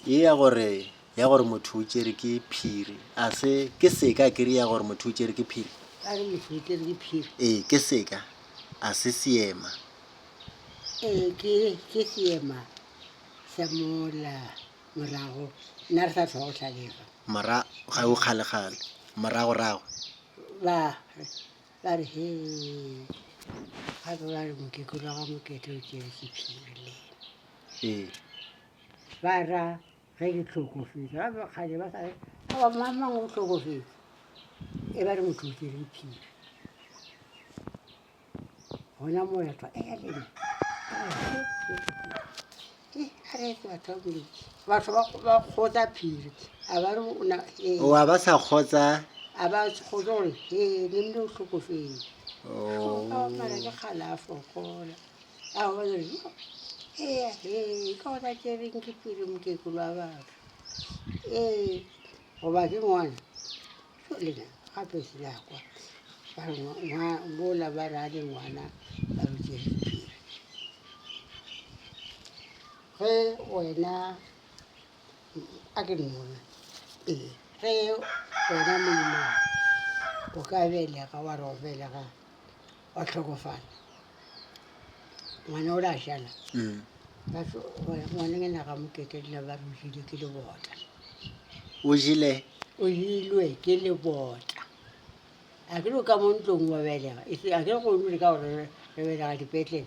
ya gore motho o tšere ke phiri a se ke seka ke re ya gore motho o tšere ke phiri a re motho o tšere ke phiri ke seka a se seema ke seema sa mola morago nna re sa tlhogo tlhalega ga o kgale morago ba re he gape ba re mokekolo wa ga mokete o tšere ke phiri lena ba ra ge ke tlhokofetše gape kgale ba sa aba mamang o tlhokofetše e ba re motho o tšere ke phiri gona mo ya twa ya lena batho ba kgotsa phiri a ba re wa ba sa kgotsa a ba kgotsa gore e ne mne o tlhokofetše mara ke kgale a fokola a ba re ka go sa tšereng ke phiri mokekolo wa batho goba ke ngwana lena gape se yakwa bola ba re a le ngwana ba re tšere phiri ge wena a ke nnona ge wena moimana o ka belega wa re go belega wa tlhokofala ngwana o la šala ngwana ngena ga moketelela ba re o jile ke lebota o jelwe ke lebota a ke le ka mo ntlong wa belega a ke le go nole ka gore re belega dipetlele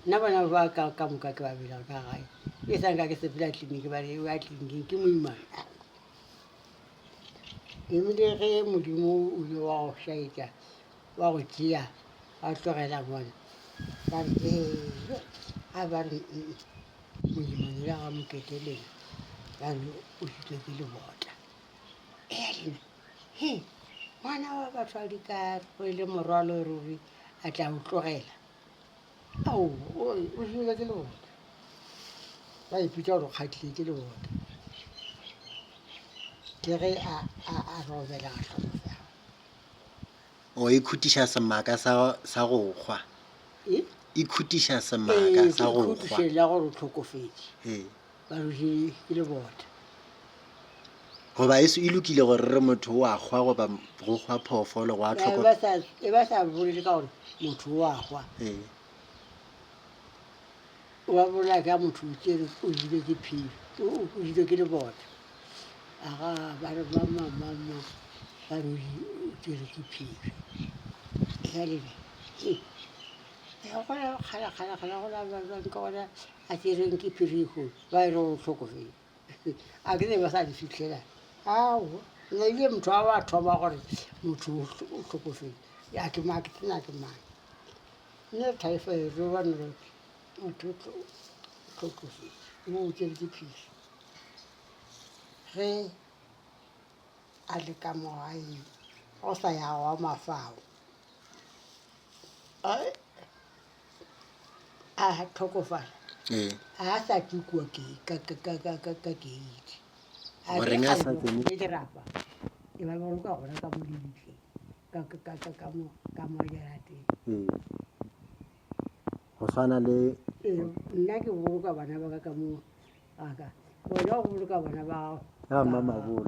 nna bona ba ka moka ke ba belega ka gae e sanka ke sepela tleliniki ba re wa tleliniking ke moimana ebile ge modimo o ile wa go šaetša wa go tšea wa tlogela bona ba re a ba re moimane la ga moketeleng ba re o šitwe ke lebota lena ngwana wa batho a dikare go ile morwalo e ruri a tla o tlogela ao o šitwe ke lebota ba ipitša gore o kgatlhile ke lebota ke ge a robela ga tlhokofela o ikhutiša semaka sa go kgwa ikhutiša semaka sa go kgwa ikhutisela gore o tlhokofetše ba re ke lebota goba e lokile gore re motho o a kgwa goba go kgwa phoofolo go a e ba sa bolele ka gore motho o a kgwa wa bolela ka motho o tšere o jile ke phiri o jile ke lebota aga ba re mamama ba re o tšere ke phiri ya lena gola kgala gola ka gona a tšereng ke phiri ekgolo ba e re o tlhokofele a ke ne ba sa di fitlhela ao nna ile motho wa ba thoma gore motho o tlhokofele a ke maa ke tsena ke mang nne thaefere bane re motho o tlhokofele mo o tšere ke phiri ge a le ka mogaeng go sa ya wa mafao a tlhokofala a sa tukwa ka keiti le dirapa e ba boloka gona ka mo dibitleng ka mo jarateng go swana le nna ke boloka bana ba ka mo aka wena go boloka bana ba mamabolo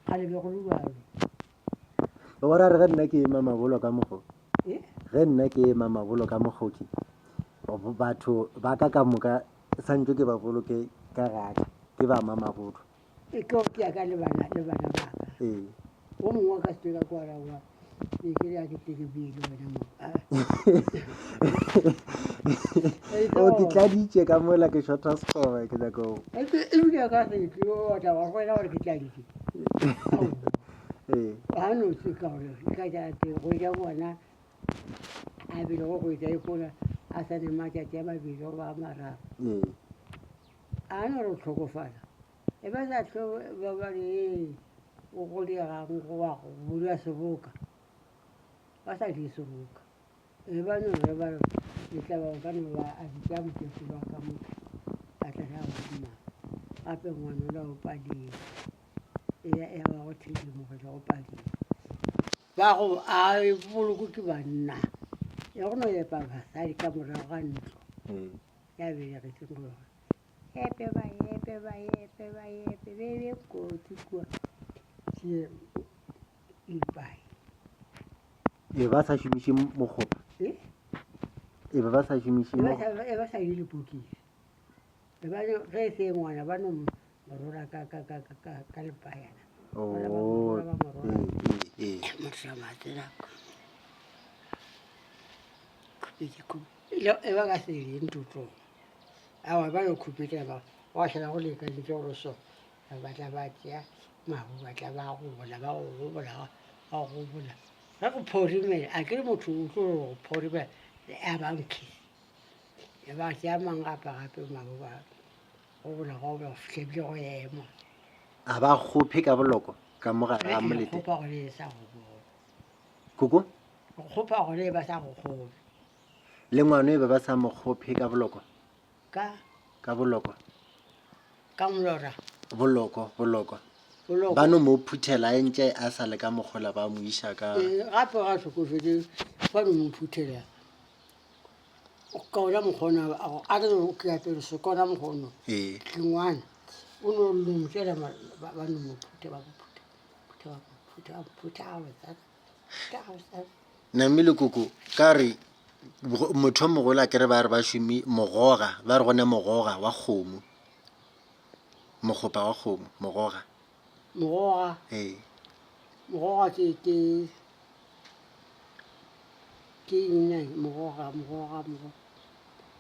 kgale be go le bjalo o gore re ge nna ke ema mabolo ka mogo ge nna ke ema mabolo ka mogoki batho ba ka moka santse ke ba boloke ka gaka ke ba mamabolo ke aka le bana ba ka o mongwe ka se ka kwara wa ke ya ke teke bile wena mo o ke tladitše ka mola ke shota sekgoba ke jako e bile ka se ke o ta wa go ela gore ke tladitše a no se ka gore ka ja te go ja bona a bile go ja ipona a sa ne matšatši a mabedi go ba mararo a no re tlhokofala e ba sa tlo ba ba re o go diegang go wa go bulia seboka ba sa di seboka e ba no re ba le tla ba ka no ba a di tla mokekolo wa ka mo a tla ya go dima gape ngwana o la o padile ya ba go thedimo go tla go padile ba go a boloko ke banna ya go no epa basadi ka morago ga ntlo ya belegetseng go yona epe be kotsi kua tše ipai e ba sa šomiše mokgopa e be ba sa šomiše e ba sa di lepokisi ge se ngwana ba no morora ka lepayana motlamatsena e ba ka se leng totlong awa ba yo khupetša ba wa šala go lekantše gore so ba tla ba tšea mabu ba tla ba gobola ga go phorimela a ke re motho o tlo go phorimela a bankisi e ba tšea mangapa gape mabu ba gobola go fitlhebile go ema a ba kgophe ka boloko ka mogare ga molete kgopa go le sa go bona koko go kgopa go le ba sa go kgope le ngwana e be ba sa mo kgophe ka boloko ka boloko ka molora boloko ba no mo phuthela entše a sa le ka mokgola ba mo iša ka gape ga tlhokofetse ba no mo phuthela kaona mokgona a re ke apere sekona mokgono ke ngwana o no lomotšela ba no mo phutha namile koko ka re motho mogolo a kere ba re ba šomi mogoga ba re gone mogoga wa kgomo mokgopa wa kgomo mogoga ke eng mogoga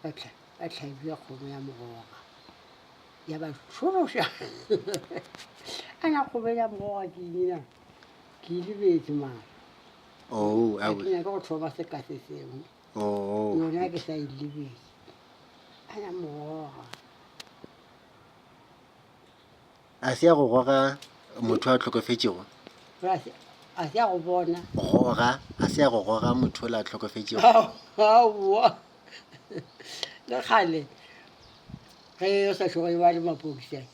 ba tlhabile kgomo ya mogoga ya ba tšhološa a na kgomo ya mogoga ke ena ke lebetse maa ke nyaka go thoma seka se sengwe yona ke sa ilebetse a na mogoga a se ya go goga motho a tlhokofetšego a se ya go bona a se ya go goga motho o la tlhokofetšego aowa le kgale ge o sa tšhoga ba le mapokisane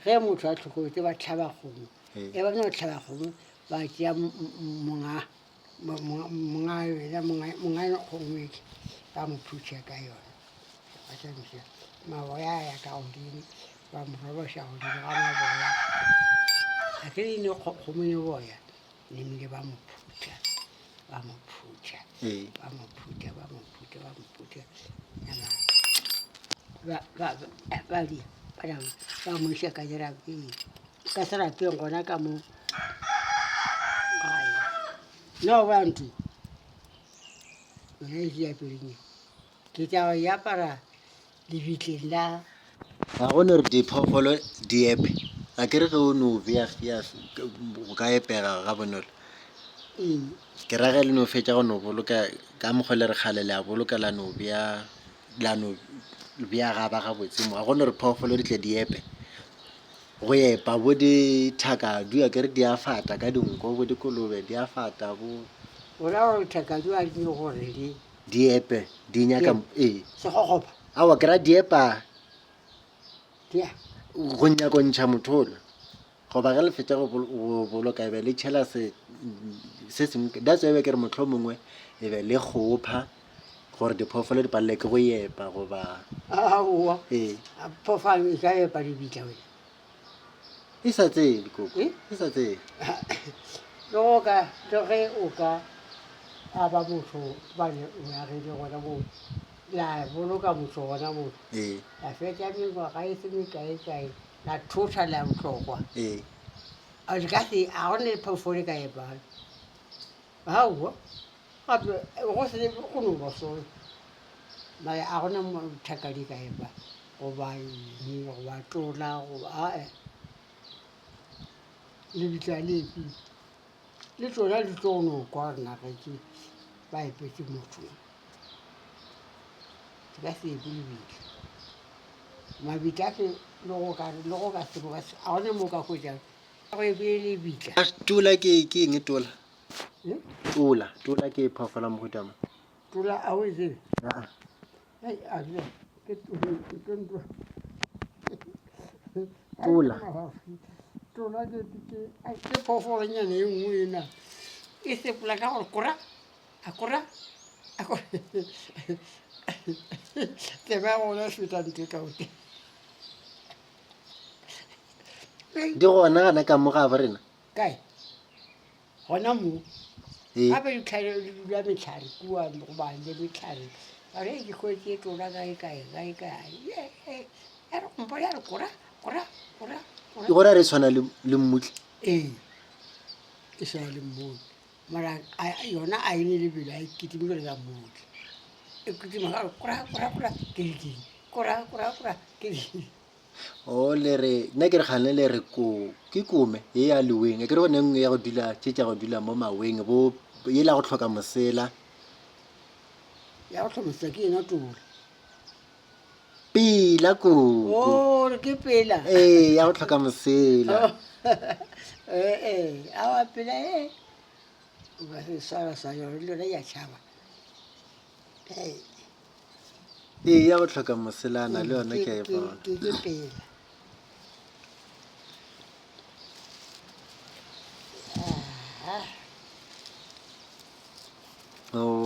ge motho a tlhokofetse ba tlhaba kgomo e ba no tlhaba kgomo ba tšea monga kgomeke ba mo phutša ka yona ba tšamiša maboya ya ka godimo ba mo roboša godimo ga maboya a ke ene kgomo e boya nemile ba mo phutša ba mo iša ka dirapeng ka serapeng gona ka mo no bantu yona e diapereng ke tša go apara lebitleng la ga gone re diphoofolo di epe a ke re ge o no beafea go ka epega ga bonolo ke rage le no fetša go no boloka ka mokgwa le re kgale le a boloka la no bea gaba gabotse mo ga gone re phoofolo di tle di epe go epa bo dithakadu a ke re di a fata ka dinko bo dikolobe di a fata bo gona gore thakadu a di gore di epe di nyaka segogopa awa ke ra di epa go nyako ntšha motho ola goba ge le fetša go boloka e be le tšhela se sengwe that's why ke re motlho mongwe e be le kgopha gore diphoofolo di palele ke go epa goba aowa phofane e ka epa dibitla wena e sa tsebe koko e sa tsebe le ge o ka a ba motho bane o agile gona mo la boloka motho gona mo la fetša mengwaga e se mekaekae la thotha la bohlokwa a di ka se a gone phoofolo ka epana aowa gape go se go no ba sone mare a gona thakadi ka epa goba goba tola goba ae lebitla lepi le tsona di tlo no kwa rena geke ba epetse motho se ka se epe lebitla mabitla ke le go ka seboka a gone mo ka hwetšang go ebe lebitla tola ke eng tola ke phofala mogotama tola a o etse tola ke phoofolonyana e nngwe ena e sepola ka gore kora tsebe ya gona feta nte kaote di gona gana ka mo ga ba rena kae gona mo ee gape ditlhare di dula metlhare kua goba le metlhare a re ke kgwetse e tlola kae ya re gompa ya re kora ke gore re tshwana le mmutlhi ee e sa le mmone mara yona a ene lebelo a ikitime le ka motlhe e kitima ka kora ke dikeng kora ke dikeng o le re nna ke re kgane le re ke kome e ya leweng ke re gone nngwe ya go dula tšetša go dula mo maweng e la go tlhoka mosela ya go tlhomosa ke ena tole pela koko o re ke pela ee ya go tlhoka mosela awa pela o ka se swara sa yone le yona ya tšhaba ee ya go tlhoka moselana le yone ke a e bona ke pela o